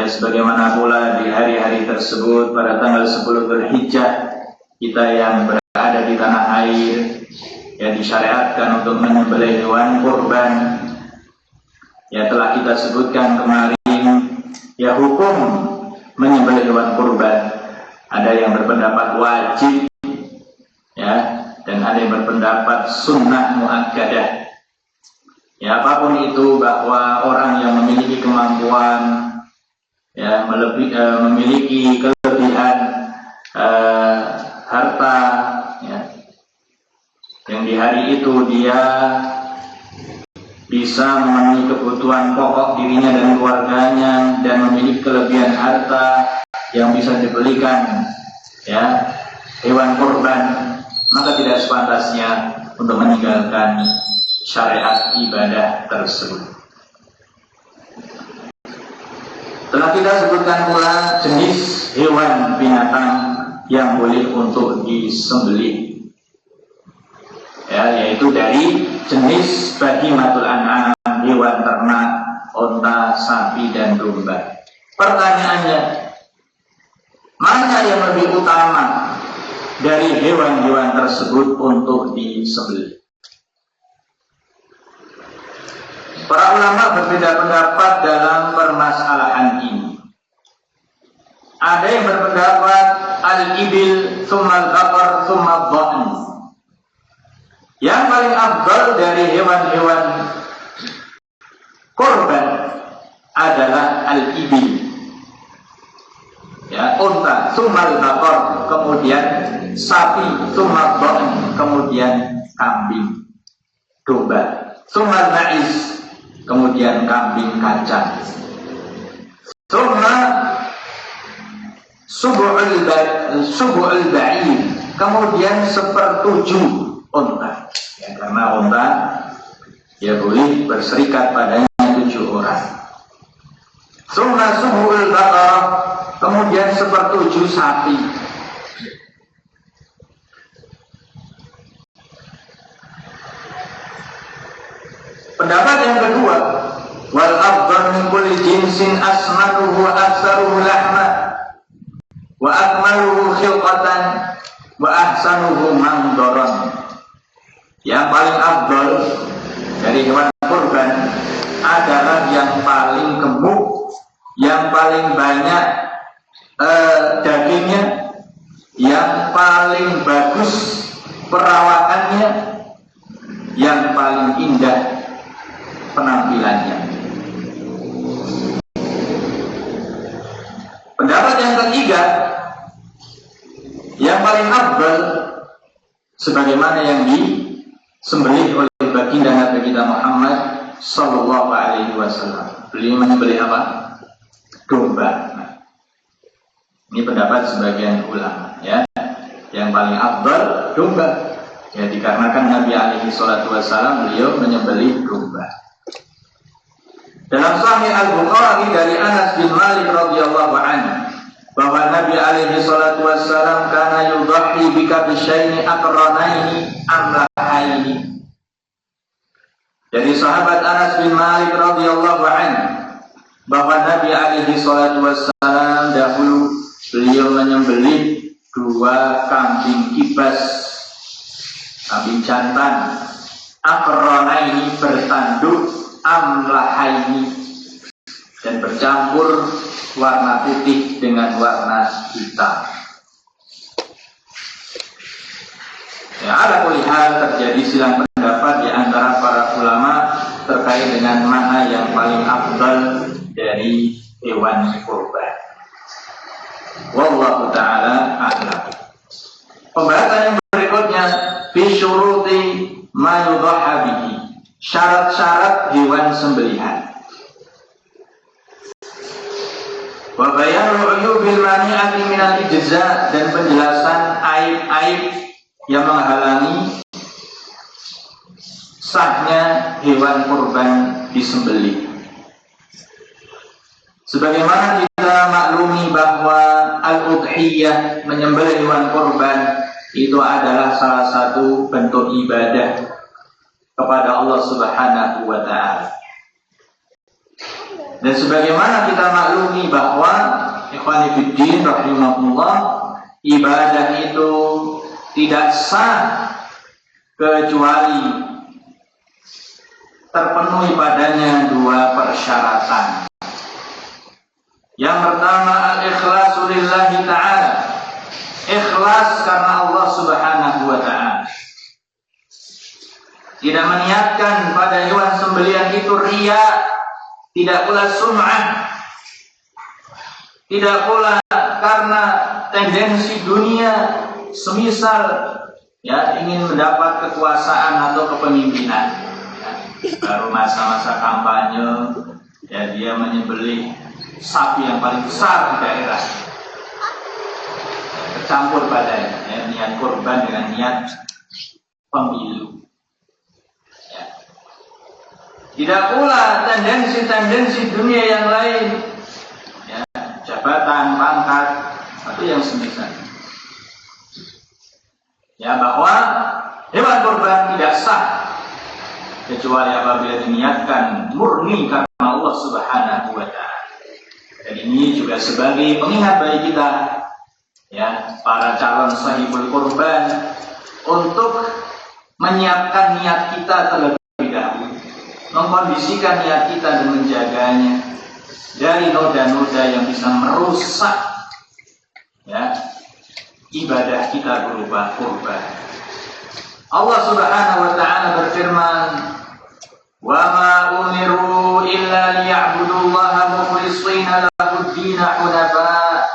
Ya, sebagaimana pula di hari-hari tersebut pada tanggal 10 Dzulhijjah kita yang berada di tanah air ya disyariatkan untuk menyembelih hewan kurban. Ya, telah kita sebutkan kemarin ya hukum menyembelih hewan kurban. Ada yang berpendapat wajib ya, dan ada yang berpendapat sunnah muakkadah. Ya, apapun itu, bahwa orang yang memiliki kemampuan ya memiliki kelebihan harta ya, yang di hari itu dia bisa memenuhi kebutuhan pokok dirinya dan keluarganya dan memiliki kelebihan harta yang bisa dibelikan ya hewan kurban, maka tidak sepantasnya untuk meninggalkan syariat ibadah tersebut. Telah kita sebutkan pula jenis hewan binatang yang boleh untuk disembelih ya, yaitu dari jenis bahimatul an'am, hewan ternak, unta, sapi, dan domba. Pertanyaannya, mana yang lebih utama dari hewan-hewan tersebut untuk disembelih? Para ulama berbeda pendapat dalam permasalahan ini. Ada yang berpendapat al-ibil, tsumma al-baqar, tsumma ad-dha'n. Yang paling afdal dari hewan-hewan kurban adalah al-ibil, ya, unta, tsumma al-baqar, kemudian sapi, tsumma ad-dha'n, kemudian kambing, domba, tsumma al-ma'iz, kemudian kambing kacang, tsumma subu'ul ba'ir, kemudian 1/7 unta ya, karena unta ya boleh berserikat padanya 7 orang. Tsumma subu'ul baqarah, kemudian 1/7 sapi. Pendapat yang kedua, wal afdal min kulli jinsin asmanuhu wa aktsaruhu lahma wa akmaluhu khilqatan wa ahsanuhu mandaran. Yang paling afdal dari hewan kurban adalah yang paling gemuk, yang paling banyak dagingnya, yang paling bagus perawakannya, yang paling indah penampilannya. Pendapat yang ketiga, yang paling afdal sebagaimana yang disembelih oleh baginda Nabi kita Muhammad sallallahu alaihi wasallam. Beliau menyembelih apa? Domba. Nah, ini pendapat sebagian ulama ya. Yang paling afdal domba. Ya, dikarenakan Nabi alaihi salatu wasallam beliau menyembelih domba. Dalam Sahih Al-Bukhari dari Anas bin Malik radhiyallahu anhu bahwa Nabi alaihi salatu wassalam kana yudhi bi kabshaini aqranaini amlahaini. Dari sahabat Anas bin Malik radhiyallahu anhu bahwa Nabi alaihi salatu wassalam dahulu beliau menyembelih 2 kambing kibas, kambing jantan, aqranaini bertanduk, amlahaini dan bercampur warna putih dengan warna hitam. Ya, ala kulli hal terjadi silang pendapat di antara para ulama terkait dengan mana yang paling afdal dari hewan kurban. Wallahu ta'ala a'lam. Pembahasan yang berikutnya fi syuruti ma yudhha bihi, syarat-syarat hewan sembelihan. Wa bayanul uyubil mani'ati minal ijza, dan penjelasan aib-aib yang menghalangi sahnya hewan kurban disembelih. Sebagaimana kita maklumi bahwa al-udhiyah, menyembelih hewan kurban, itu adalah salah satu bentuk ibadah kepada Allah Subhanahu wa ta'ala. Dan sebagaimana kita maklumi bahwa ikhwani fiddin rahimahullah, ibadah itu tidak sah kecuali terpenuhi padanya dua persyaratan. Yang pertama, al-ikhlasu lillahi ta'ala, ikhlas karena Allah subhanahu wa ta'ala. Tidak meniatkan pada hewan sembelihan itu riya, tidak pula sum'ah, tidak pula karena tendensi dunia, semisal ya ingin mendapat kekuasaan atau kepemimpinan. Ya, baru masa-masa kampanye, ya dia menyembelih sapi yang paling besar di daerah, tercampur padanya ya, niat kurban dengan niat pemilu. Tidak pula tendensi-tendensi dunia yang lain, ya, jabatan, pangkat, atau yang semisal. Ya, bahwa hewan kurban tidak sah kecuali apabila diniatkan murni karena Allah subhanahu wa ta'ala. Dan ini juga sebagai pengingat bagi kita, ya, para calon sahibul kurban, untuk menyiapkan niat kita terlebih dahulu, mengkondisikan niat kita dan menjaganya dari noda-noda yang bisa merusak ya ibadah kita berupa kurban. Allah subhanahu wa ta'ala berfirman, wa ma umiru illa liya'budullaha mukhlishina lahud-din hunafa.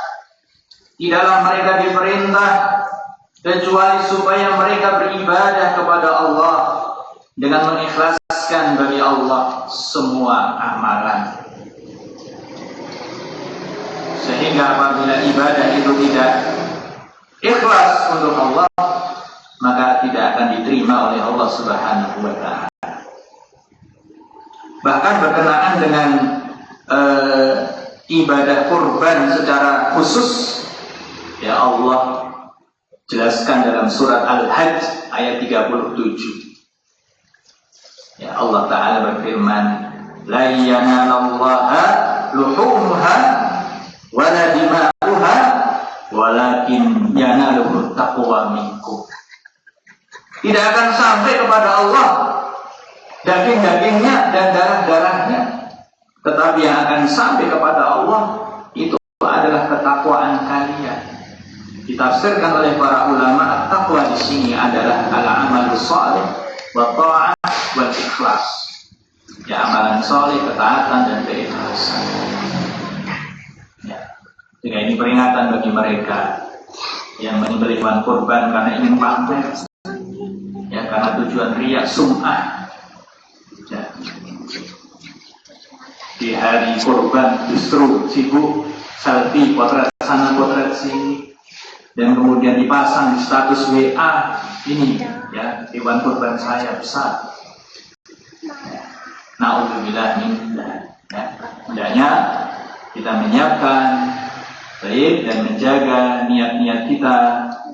Tidaklah mereka diperintah kecuali supaya mereka beribadah kepada Allah dengan mengikhlaskan bagi Allah semua amalan. Sehingga apabila ibadah itu tidak ikhlas untuk Allah, maka tidak akan diterima oleh Allah subhanahu wa ta'ala. Bahkan berkenaan dengan ibadah kurban secara khusus, ya Allah jelaskan dalam surat Al-Hajj ayat 37. Ya, Allah Ta'ala berfirman, la yanalallaha luhumuha wala dima'uha walakin yanaluhu taqwa minkum. Tidak akan sampai kepada Allah daging-dagingnya dan darah-darahnya, tetapi yang akan sampai kepada Allah itu adalah ketakwaan kalian. Ditafsirkan oleh para ulama, at-taqwa di sini adalah al-amalus shalih wa ta'ah wal ikhlas. Ya, amalan soleh, ketaatan dan keikhlasan. Ya, sehingga ini peringatan bagi mereka yang menyembelih hewan kurban karena ingin pamer, ya, karena tujuan riya, sum'ah. Ya. Di hari kurban justru sibuk selfie, potret sana potret sini, dan kemudian dipasang di status WA, ini ya hewan kurban saya besar. Na'udzubillah min dzalik. Ya, hendaknya kita menyiapkan baik dan menjaga niat-niat kita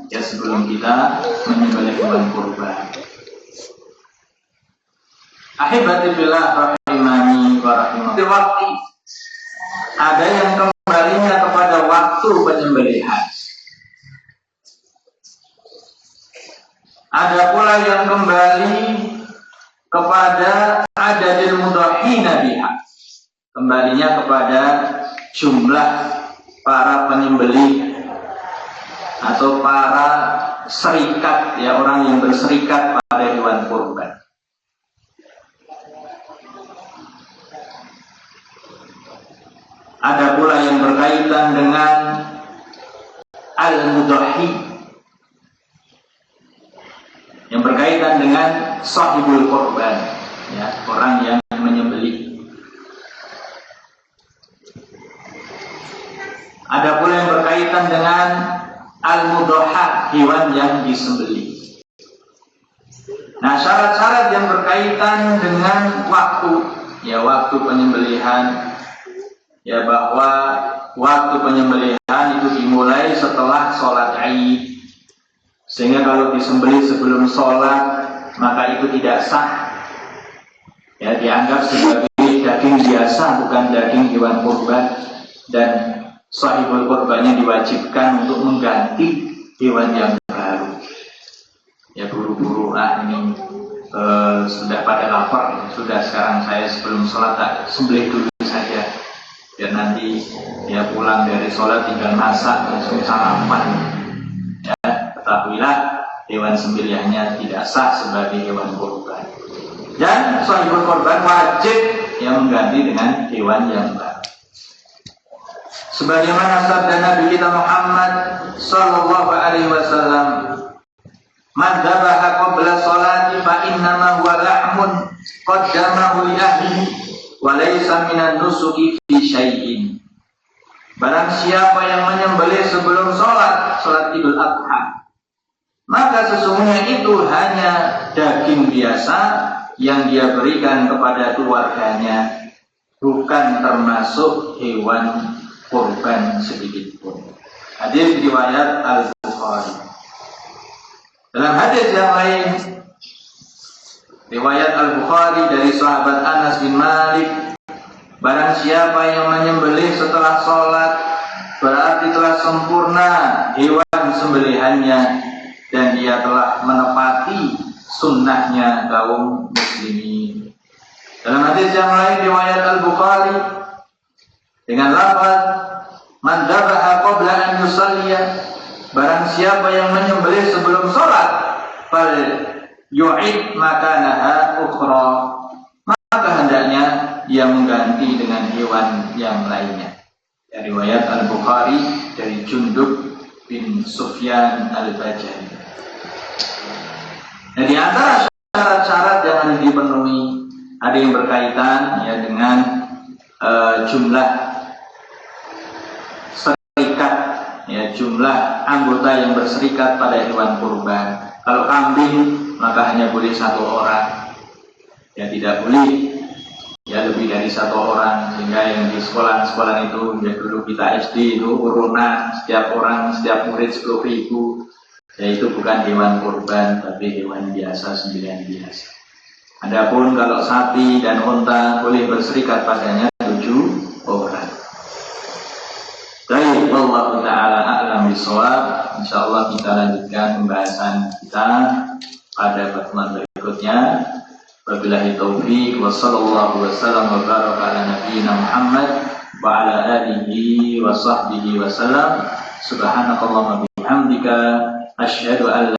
ya sebelum kita menyembelih hewan kurban. Ahibati fillah rahimani wa rahimakumullah. Waktu ada yang kembalinya kepada waktu penyembelihan. Ada pula yang kembali kepada adadil mudahhina biha, kembalinya kepada jumlah para penyembelih atau para serikat, ya, orang yang berserikat pada hewan kurban. Ada pula yang berkaitan dengan al-mudahhi, yang berkaitan dengan sahibul korban, ya, orang yang menyembelih. Ada pula yang berkaitan dengan al-mudahha, hewan yang disembelih. Nah, syarat-syarat yang berkaitan dengan waktu, ya, waktu penyembelihan, ya, bahwa waktu penyembelihan itu dimulai setelah sholat Id. Sehingga kalau disembelih sebelum sholat, maka itu tidak sah, ya, dianggap sebagai daging biasa, bukan daging hewan kurban, dan sahibul kurbannya diwajibkan untuk mengganti hewan yang baru. Ya buru-buru, ini sudah pada lapar, sudah sekarang saya sebelum sholat tak sembelih dulu saja, biar nanti ya pulang dari sholat tinggal masak langsung sarapan. Ya, ketahuilah hewan sembelihannya tidak sah sebagai hewan kurban, dan sahibul kurban wajib yang mengganti dengan hewan yang baru. Sebagaimana sabda Nabi kita Muhammad sallallahu alaihi wasallam, "Man dzabaha qabla sholati fa innama huwa lahmun qaddamahu li ahlihi wa laysa minan nusuki fi syai'in." Barang siapa yang menyembelih sebelum sholat Idul Adha, maka sesungguhnya itu hanya daging biasa yang dia berikan kepada keluarganya, bukan termasuk hewan kurban sedikit pun. Hadis riwayat Al-Bukhari. Dalam hadis yang lain, riwayat Al-Bukhari dari sahabat Anas bin Malik, barang siapa yang menyembelih setelah sholat, berarti telah sempurna hewan sembelihannya, dan dia telah menepati sunnahnya kaum muslimin. Dalam hadis yang lain riwayat Al-Bukhari dengan lafaz man dzabaha qabla an yusalliya, barang siapa yang menyembelih sebelum sholat, fal yu'id makanaha ukhra, maka hendaknya dia mengganti dengan hewan yang lainnya. Dari riwayat Al-Bukhari dari Jundub bin Sufyan Al-Bajali. Nah, di antara syarat-syarat yang harus dipenuhi ada yang berkaitan ya dengan jumlah serikat, ya jumlah anggota yang berserikat pada hewan kurban. Kalau kambing maka hanya boleh 1 orang, ya tidak boleh ya lebih dari 1 orang, sehingga yang di sekolah itu ya dulu kita SD itu urunan setiap orang, setiap murid 10.000, ya itu bukan hewan kurban tapi hewan biasa, sembelihan biasa. Adapun kalau sapi dan unta boleh berserikat padanya 7 orang. Baik, wallahu ta'ala a'lam bishawab. Insyaallah kita lanjutkan pembahasan kita pada pertemuan berikutnya. Wabillahi taufiq wa sallallahu wasallam wa baraka ala nabiyyina Muhammad wa ala alihi wa sahbihi wa sallam. Subhanakallahumma bihamdika asyhadu an